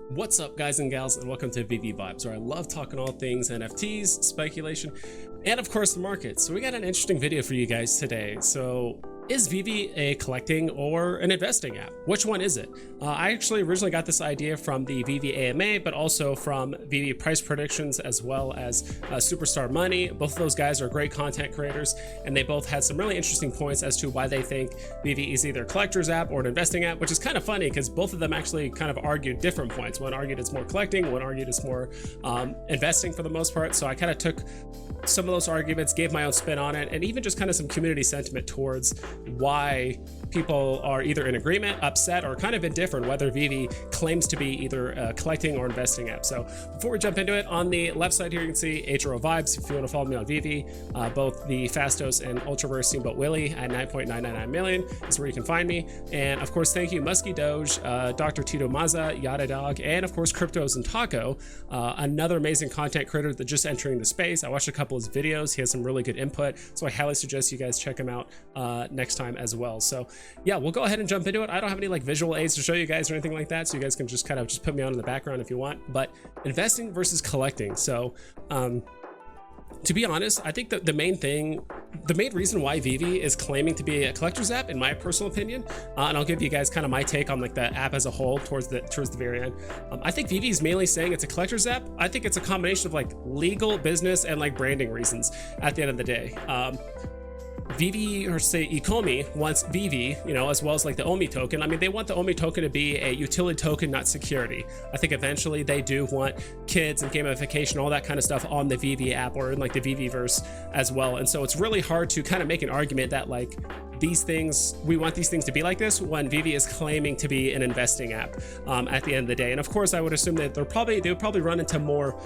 What's up, guys and gals, and welcome to Veve Vibes, where I love talking all things NFTs, speculation, and of course the market. So we got an interesting video for you guys today. So is Veve a collecting or an investing app? Which one is it? I actually originally got this idea from the Veve AMA, but also from Veve Price Predictions, as well as Superstar Money. Both of those guys are great content creators, and they both had some really interesting points as to why they think Veve is either a collector's app or an investing app, which is kind of funny because both of them actually kind of argued different points. One argued it's more collecting, one argued it's more investing for the most part. So I kind of took some of those arguments, gave my own spin on it, and even just kind of some community sentiment towards why people are either in agreement, upset, or kind of indifferent whether Veve claims to be either a collecting or investing app. So before we jump into it, on the left side here you can see HRO Vibes. If you want to follow me on Veve, both the Fastos and Ultraverse Steamboat Willie at 9.999 million is where you can find me. And of course, thank you Musky Doge, Dr. Tito Maza, Yada Dog, and of course Cryptos and Taco, another amazing content creator that just entering the space. I watched a couple of his videos. He has some really good input, so I highly suggest you guys check him out next time as well. So yeah, we'll go ahead and jump into it. I don't have any like visual aids to show you guys or anything like that, so you guys can just kind of just put me on in the background if you want. But investing versus collecting. So to be honest, I think that the main reason why Veve is claiming to be a collector's app, in my personal opinion, and I'll give you guys kind of my take on like the app as a whole towards the very end. I think Veve is mainly saying it's a collector's app. I think it's a combination of like legal, business, and like branding reasons at the end of the day. Veve, or say ecomi, wants Veve, as well as like the OMI token. I mean, they want the OMI token to be a utility token, not security. I think eventually they do want kids and gamification, all that kind of stuff on the Veve app or in like the Veveverse as well. And so it's really hard to kind of make an argument that like we want these things to be like this when Veve is claiming to be an investing app at the end of the day. And of course, I would assume that they would probably run into more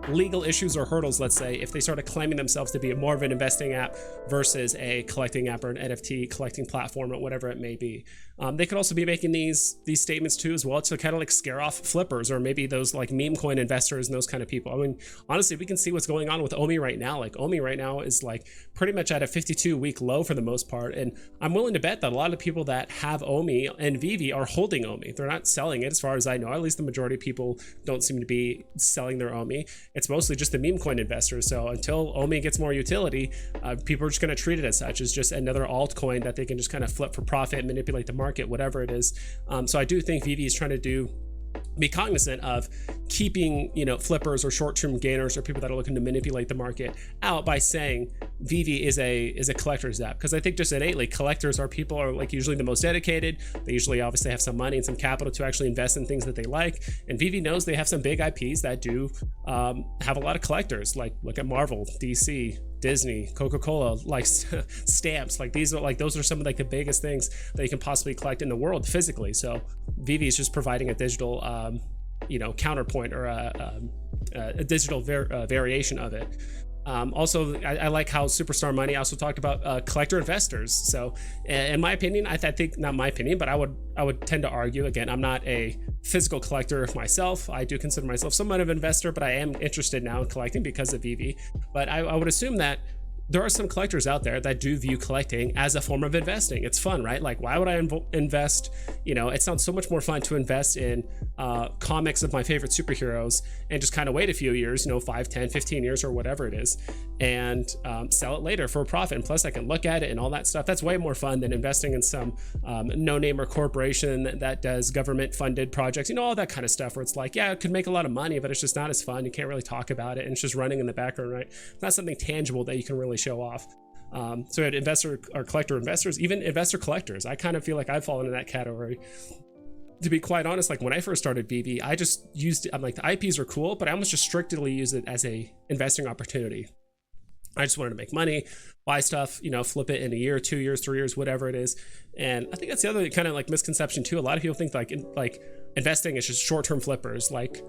legal issues or hurdles, let's say, if they started claiming themselves to be more of an investing app versus a collecting app or an NFT collecting platform or whatever it may be. They could also be making these statements too as well to kind of like scare off flippers or maybe those like meme coin investors and those kind of people. I mean, honestly, we can see what's going on with OMI right now. Like OMI right now is like pretty much at a 52-week low for the most part. And I'm willing to bet that a lot of people that have OMI and Veve are holding OMI. They're not selling it as far as I know. At least the majority of people don't seem to be selling their OMI. It's mostly just the meme coin investors. So until OMI gets more utility, people are just going to treat it as such, as just another altcoin that they can just kind of flip for profit, manipulate the market, whatever it is. So I do think Veve is trying to be cognizant of keeping flippers or short-term gainers or people that are looking to manipulate the market out by saying Veve is a collector's app, because I think just innately collectors are people are like usually the most dedicated. They usually obviously have some money and some capital to actually invest in things that they like, and Veve knows they have some big IPs that do have a lot of collectors. Like look at Marvel, DC, Disney, Coca-Cola, like stamps. Like those are some of like the biggest things that you can possibly collect in the world physically. So Veve is just providing a digital counterpoint or a digital variation of it. Also, I like how Superstar Money also talked about collector investors. So in my opinion, I think, not my opinion, but I would tend to argue, again, I'm not a physical collector myself. I do consider myself somewhat of an investor, but I am interested now in collecting because of Veve. But I would assume that there are some collectors out there that do view collecting as a form of investing. It's fun, right? Like, why would I invest? It sounds so much more fun to invest in comics of my favorite superheroes and just kind of wait a few years, 5, 10, 15 years or whatever it is, and sell it later for a profit. And plus I can look at it and all that stuff. That's way more fun than investing in some no-name or corporation that does government funded projects, all that kind of stuff where it's like, yeah, it could make a lot of money, but it's just not as fun. You can't really talk about it and it's just running in the background, right? It's not something tangible that you can really show off. So we had investor or collector investors, even investor collectors. I kind of feel like I've fallen in that category. To be quite honest, like when I first started Veve, I just used it. I'm like, the IPs are cool, but I almost just strictly use it as a investing opportunity. I just wanted to make money, buy stuff, flip it in a year, 2 years, 3 years, whatever it is. And I think that's the other kind of like misconception too. A lot of people think like investing is just short-term flippers. Like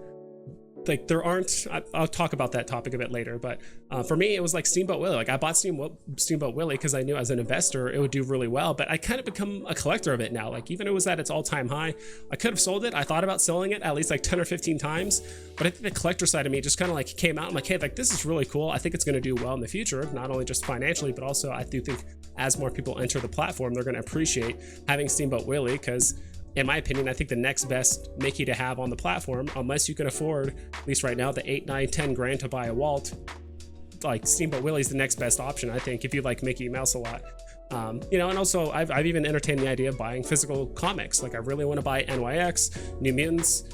there aren't, I'll talk about that topic a bit later, but for me, it was like Steamboat Willie. Like I bought Steamboat Willie because I knew as an investor, it would do really well, but I kind of become a collector of it now. Like even it was at its all-time high, I could have sold it. I thought about selling it at least like 10 or 15 times, but I think the collector side of me just kind of like came out. I'm like, hey, like this is really cool. I think it's going to do well in the future, not only just financially, but also I do think as more people enter the platform, they're going to appreciate having Steamboat Willie, because in my opinion, I think the next best Mickey to have on the platform, unless you can afford, at least right now, the 8, 9, 10 grand to buy a Walt, like Steamboat Willie's the next best option, I think, if you like Mickey Mouse a lot. You know, and also I've even entertained the idea of buying physical comics. Like I really want to buy NYX, New Mutants,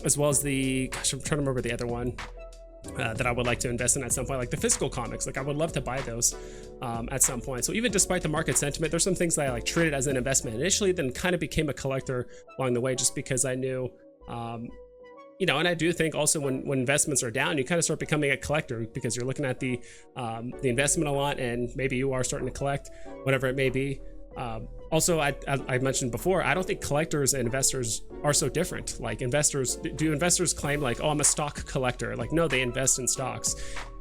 as well as the, gosh, I'm trying to remember the other one that I would like to invest in at some point, like the physical comics. Like I would love to buy those at some point. So even despite the market sentiment, there's some things that I like treated as an investment initially, then kind of became a collector along the way, just because I knew, you know, and I do think also when investments are down, you kind of start becoming a collector because you're looking at the investment a lot, and maybe you are starting to collect whatever it may be. Also, I mentioned before, I don't think collectors and investors are so different. Like investors, do investors claim like, oh, I'm a stock collector? Like, no, they invest in stocks.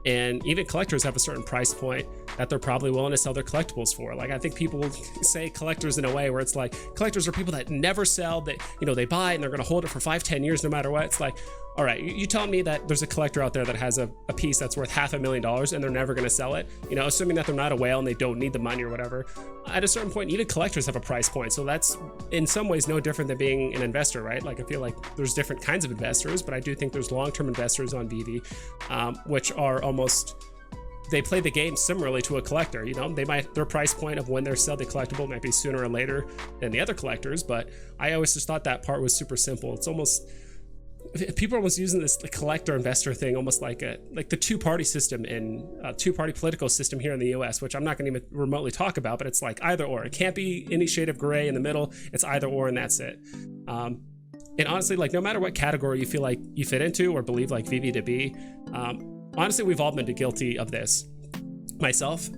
And even collectors have a certain price point that they're probably willing to sell their collectibles for. Like, I think people say collectors in a way where it's like, collectors are people that never sell, that, you know, they buy and they're going to hold it for 5-10 years no matter what. It's like, all right, you telling me that there's a collector out there that has a piece that's worth $500,000 and they're never going to sell it, you know, assuming that they're not a whale and they don't need the money or whatever. At a certain point, even collectors have a price point. So that's in some ways no different than being an investor, right? Like, I feel like there's different kinds of investors, but I do think there's long-term investors on Veve, which are almost, they play the game similarly to a collector. You know, their price point of when they're sell the collectible might be sooner or later than the other collectors, but I always just thought that part was super simple. It's almost, people are almost using this collector investor thing almost like the two-party system in two-party political system here in the US, which I'm not going to even remotely talk about, but it's like either or. It can't be any shade of gray in the middle. It's either or, and that's it. And honestly, like, no matter what category you feel like you fit into or believe like Veve to be, honestly, we've all been guilty of this. Myself,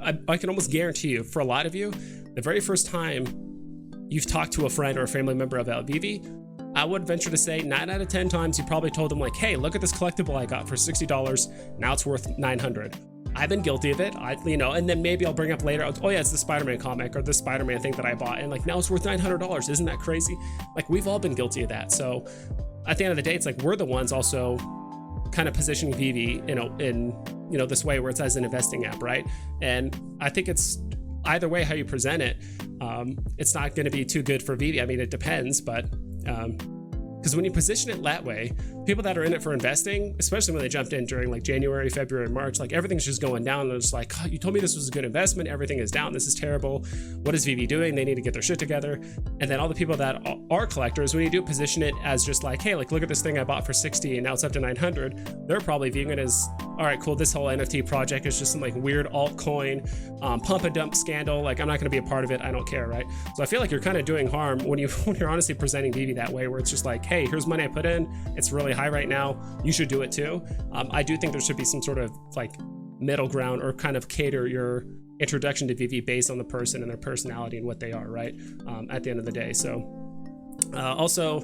I can almost guarantee you, for a lot of you, the very first time you've talked to a friend or a family member about Veve, I would venture to say 9 out of 10 times you probably told them like, hey, look at this collectible I got for $60. Now it's worth $900. I've been guilty of it, you know, and then maybe I'll bring up later, oh yeah, it's the Spider-Man comic or the Spider-Man thing that I bought, and like now it's worth $900. Isn't that crazy? Like, we've all been guilty of that. So at the end of the day, it's like we're the ones also kind of positioning Veve, you know, in, you know, this way where it's as an investing app, right? And I think it's either way how you present it, it's not going to be too good for Veve. I mean, it depends, but because when you position it that way, people that are in it for investing, especially when they jumped in during like January, February, March, like everything's just going down. They're just like, oh, you told me this was a good investment. Everything is down. This is terrible. What is Veve doing? They need to get their shit together. And then all the people that are collectors, when you do position it as just like, hey, like, look at this thing I bought for 60 and now it's up to 900. They're probably viewing it as, all right, cool. This whole NFT project is just some like weird altcoin pump and dump scandal. Like, I'm not going to be a part of it. I don't care, right? So I feel like you're kind of doing harm when you're honestly presenting Veve that way, where it's just like, hey, here's money I put in. It's really high right now. You should do it too. I do think there should be some sort of like middle ground, or kind of cater your introduction to Veve based on the person and their personality and what they are, right? At the end of the day. So also,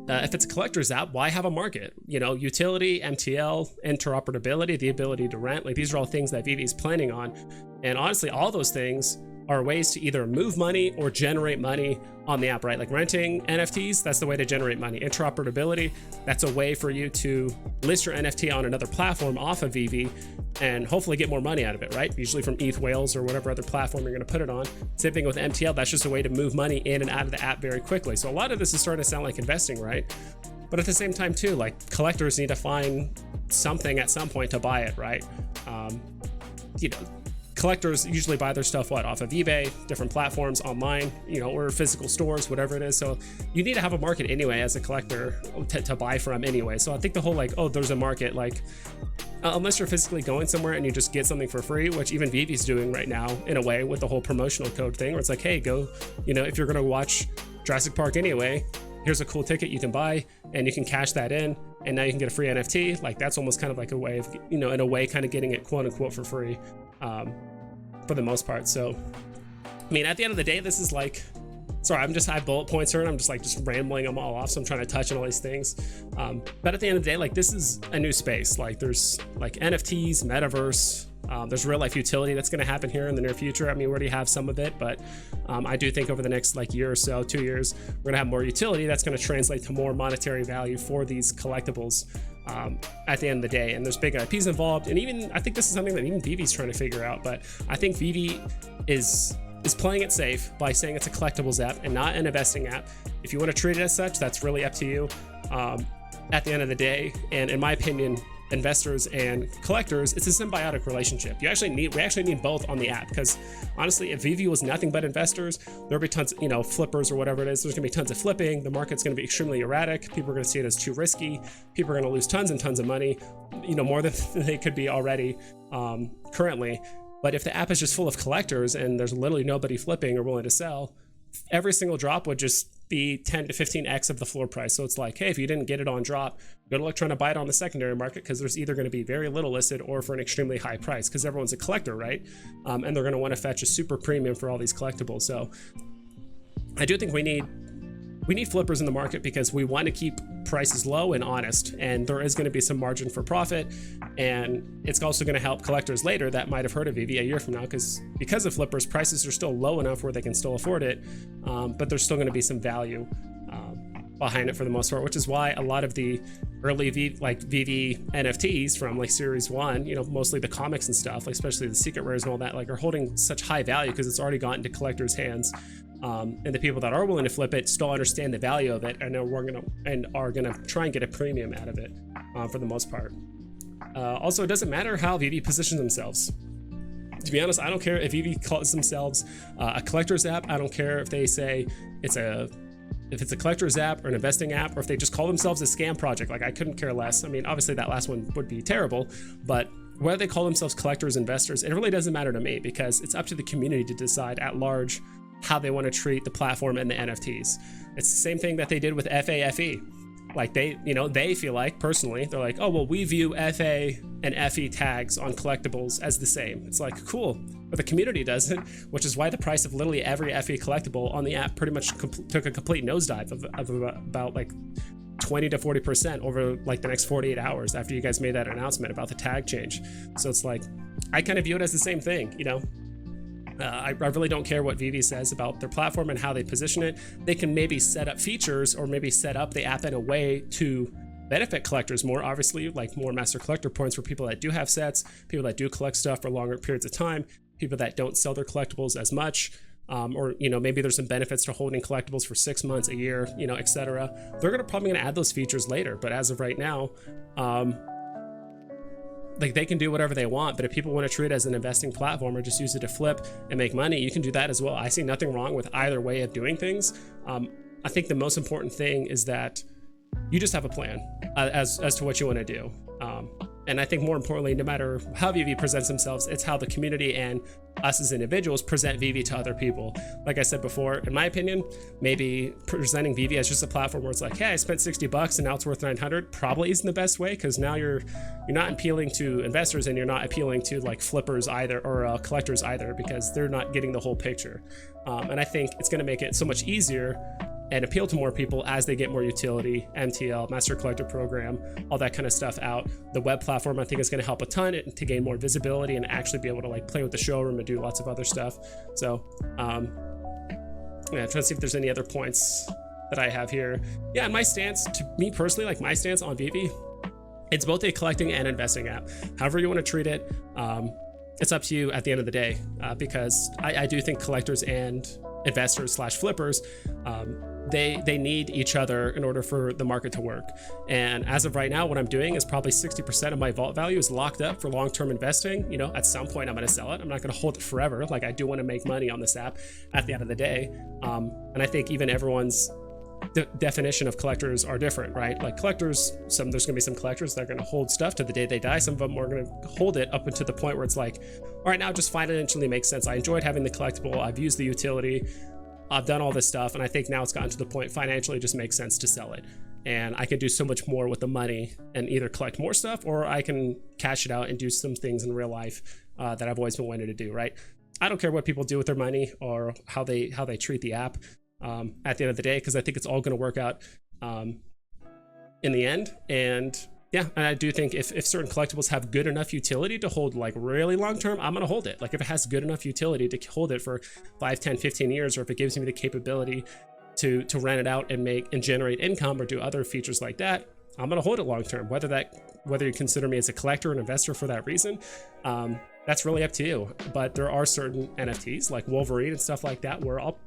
if it's a collector's app, why have a market? You know, utility, MTL, interoperability, the ability to rent, like these are all things that Veve is planning on. And honestly, all those things are ways to either move money or generate money on the app, right? Like renting NFTs, that's the way to generate money. Interoperability, that's a way for you to list your NFT on another platform off of Veve and hopefully get more money out of it, right? Usually from ETH Whales or whatever other platform you're going to put it on. Same thing with MTL, that's just a way to move money in and out of the app very quickly. So a lot of this is starting to sound like investing, right? But at the same time too, like, collectors need to find something at some point to buy it, right? You know, collectors usually buy their stuff off of eBay, different platforms, online, you know, or physical stores, whatever it is. So you need to have a market anyway as a collector to buy from anyway. So I think the whole like, oh, there's a market, like, unless you're physically going somewhere and you just get something for free, which even Veve's doing right now in a way with the whole promotional code thing, where it's like, hey, go, you know, if you're gonna watch Jurassic Park anyway, here's a cool ticket you can buy and you can cash that in, and now you can get a free NFT. Like, that's almost kind of like a way of, you know, in a way kind of getting it quote unquote for free. For the most part. So I mean, at the end of the day, this is like, sorry, I have bullet points here and I'm just rambling them all off, so I'm trying to touch on all these things, but at the end of the day, like, this is a new space. Like, there's like NFTs, metaverse, there's real life utility that's going to happen here in the near future. I mean, we already have some of it, but I do think over the next like year or so, 2 years, we're gonna have more utility that's going to translate to more monetary value for these collectibles at the end of the day. And there's big IPs involved, and even I think this is something that even Veve's trying to figure out. But I think Veve is is playing it safe by saying it's a collectibles app and not an investing app. If you want to treat it as such, that's really up to you. At the end of the day, and in my opinion, investors and collectors, it's a symbiotic relationship. We actually need both on the app, because honestly, if Veve was nothing but investors, there'll be tons of, flippers or whatever it is. There's gonna be tons of flipping. The market's gonna be extremely erratic. People are gonna see it as too risky. People are gonna lose tons and tons of money, more than they could be already currently. But if the app is just full of collectors and there's literally nobody flipping or willing to sell, every single drop would just be 10 to 15x of the floor price. So it's like, hey, if you didn't get it on drop, good luck trying to buy it on the secondary market, because there's either going to be very little listed or for an extremely high price, because everyone's a collector, right? And they're going to want to fetch a super premium for all these collectibles. So I do think we need flippers in the market, because we want to keep prices low and honest, and there is going to be some margin for profit, and it's also going to help collectors later that might have heard of Veve a year from now, because of flippers, prices are still low enough where they can still afford it, but there's still going to be some value behind it for the most part, which is why a lot of the early Veve NFTs from like series 1, mostly the comics and stuff, like especially the secret rares and all that, like are holding such high value, because it's already gotten into collectors' hands. And the people that are willing to flip it still understand the value of it, and are gonna try and get a premium out of it for the most part. Also, it doesn't matter how Veve positions themselves. To be honest, I don't care if Veve calls themselves a collector's app. I don't care if they say if it's a collector's app or an investing app, or if they just call themselves a scam project. Like, I couldn't care less. I mean, obviously that last one would be terrible, but whether they call themselves collectors, investors, it really doesn't matter to me, because it's up to the community to decide at large how they want to treat the platform and the NFTs. It's the same thing that they did with FAFE. Like they feel like, personally, they're like, oh, well, we view FA and FE tags on collectibles as the same. It's like, cool, but the community doesn't, which is why the price of literally every FE collectible on the app pretty much took a complete nosedive of about like 20 to 40% over like the next 48 hours after you guys made that announcement about the tag change. So it's like, I kind of view it as the same thing, I really don't care what Veve says about their platform and how they position it. They can maybe set up features, or maybe set up the app in a way to benefit collectors more, obviously, like more master collector points for people that do have sets, people that do collect stuff for longer periods of time, people that don't sell their collectibles as much, or maybe there's some benefits to holding collectibles for 6 months, a year, etc. They're probably gonna add those features later, but as of right now, like, they can do whatever they want. But if people want to treat it as an investing platform or just use it to flip and make money, you can do that as well. I see nothing wrong with either way of doing things. I think the most important thing is that you just have a plan as to what you want to do. And I think more importantly, no matter how Veve presents themselves, it's how the community and us as individuals present Veve to other people. Like I said before, in my opinion, maybe presenting Veve as just a platform where it's like, hey, I spent $60 and now it's worth 900 probably isn't the best way, because now you're not appealing to investors, and you're not appealing to like flippers either, or collectors either, because they're not getting the whole picture. And I think it's going to make it so much easier and appeal to more people as they get more utility, MTL, Master Collector Program, all that kind of stuff out. The web platform, I think, is going to help a ton to gain more visibility and actually be able to like play with the showroom and do lots of other stuff. So, yeah, trying to see if there's any other points that I have here. Yeah, and my stance, to me personally, like my stance on Veve, it's both a collecting and investing app. However you want to treat it, it's up to you at the end of the day, because I do think collectors and investors / flippers, they need each other in order for the market to work. And as of right now, what I'm doing is probably 60% of my vault value is locked up for long-term investing. At some point I'm going to sell it. I'm not going to hold it forever. Like, I do want to make money on this app at the end of the day. And I think even everyone's definition of collectors are different, right? Like, collectors, there's going to be some collectors that are going to hold stuff to the day they die. Some of them are going to hold it up until the point where it's like, all right, now it just financially makes sense. I enjoyed having the collectible. I've used the utility. I've done all this stuff, and I think now it's gotten to the point financially it just makes sense to sell it. And I can do so much more with the money and either collect more stuff, or I can cash it out and do some things in real life that I've always been wanting to do, right? I don't care what people do with their money or how they treat the app at the end of the day, because I think it's all going to work out in the end. And yeah, and I do think if certain collectibles have good enough utility to hold like really long term, I'm going to hold it. Like, if it has good enough utility to hold it for 5, 10, 15 years, or if it gives me the capability to rent it out and generate income or do other features like that, I'm going to hold it long term, whether you consider me as a collector or an investor for that reason. that's really up to you. But there are certain NFTs like Wolverine and stuff like that where I'll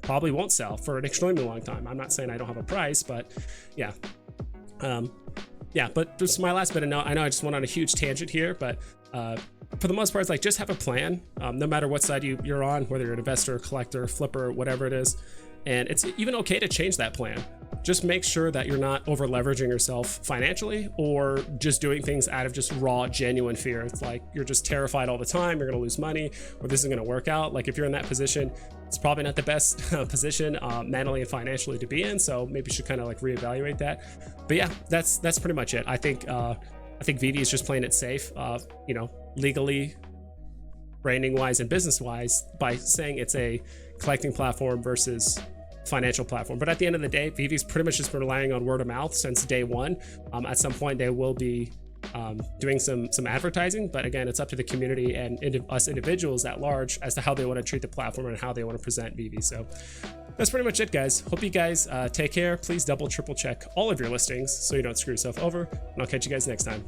probably won't sell for an extremely long time. I'm not saying I don't have a price, but yeah. Yeah, but just my last bit of note, I know I just went on a huge tangent here, but for the most part, it's like just have a plan, no matter what side you're on, whether you're an investor, collector, flipper, whatever it is. And it's even okay to change that plan. Just make sure that you're not over leveraging yourself financially or just doing things out of just raw, genuine fear. It's like you're just terrified all the time, you're gonna lose money, or this isn't gonna work out. Like if you're in that position, it's probably not the best position mentally and financially to be in. So maybe you should kind of like reevaluate that. But yeah, that's pretty much it. I think Veve is just playing it safe, legally, branding wise and business wise, by saying it's a collecting platform versus financial platform. But at the end of the day, Veve's pretty much just been relying on word of mouth since day one. At some point they will be doing some advertising, but again, it's up to the community and us individuals at large as to how they want to treat the platform and how they want to present Veve. So that's pretty much it, guys. Hope you guys take care. Please double, triple check all of your listings so you don't screw yourself over, and I'll catch you guys next time.